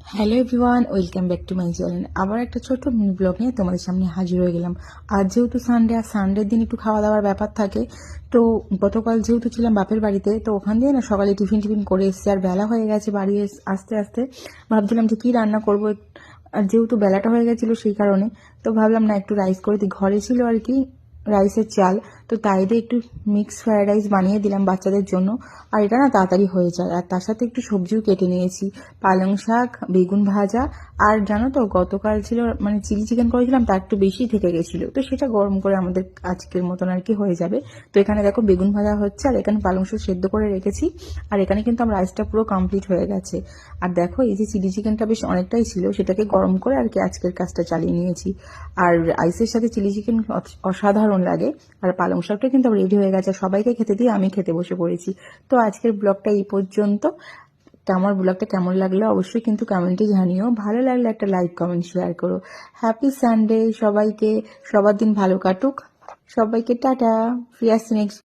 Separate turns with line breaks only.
Hello everyone, welcome back to my channel. আবার একটা ছোট্ট মিনি ব্লগ নিয়ে তোমাদের সামনে হাজির হয়ে গেলাম। আজ যেহেতু সানডে, আর সানডের দিন একটু খাওয়া দাওয়ার ব্যাপার থাকে। তো গতকাল যেহেতু ছিলাম বাপের বাড়িতে, তো ওখান দিয়ে না সকালে টিফিন করে এসেছি, আর বেলা হয়ে গেছে বাড়ি আসতে আসতে। ভাবছিলাম যে কী রান্না করবো, আর যেহেতু বেলাটা হয়ে গেছিলো সেই কারণে তো ভাবলাম না একটু রাইস করে দিই। ঘরে ছিল আর কি রাইসের চাল, তো তাই দিয়ে একটু মিক্স ফ্রায়েড রাইস বানিয়ে দিলাম বাচ্চাদের জন্য। আর এটা না তাড়াতাড়ি হয়ে যায়, আর তার সাথে একটু সবজিও কেটে নিয়েছি, পালং শাক, বেগুন ভাজা। আর জানো তো গতকাল ছিল মানে চিলি চিকেন করেছিলাম, তার একটু বেশি থেকে গেছিলো, তো সেটা গরম করে আমাদের আজকের মতন আর কি হয়ে যাবে। তো এখানে দেখো বেগুন ভাজা হচ্ছে, আর এখানে পালং শাক সেদ্ধ করে রেখেছি। আর এখানে কিন্তু আমার রাইসটা পুরো কমপ্লিট হয়ে গেছে। আর দেখো এই যে চিলি চিকেনটা বেশ অনেকটাই ছিল, সেটাকে গরম করে আর কি আজকের কাজটা চালিয়ে নিয়েছি। আর রাইসের সাথে চিলি চিকেন অসাধারণ লাগে। আর পালং শাকটা কিন্তু রেডি হয়ে গেছে, সবাইকে খেতে দিয়ে আমি খেতে বসে পড়েছি। তো আজকের ব্লগটা এই পর্যন্ত। তো আমার ব্লগটা কেমন লাগলো অবশ্যই কিন্তু কমেন্টে জানিও। ভালো লাগলে একটা লাইক, কমেন্ট, শেয়ার করো। হ্যাপি সানডে সবাইকে, সবার দিন ভালো কাটুক। সবাইকে টাটা, ফিরে আসছি নেক্সট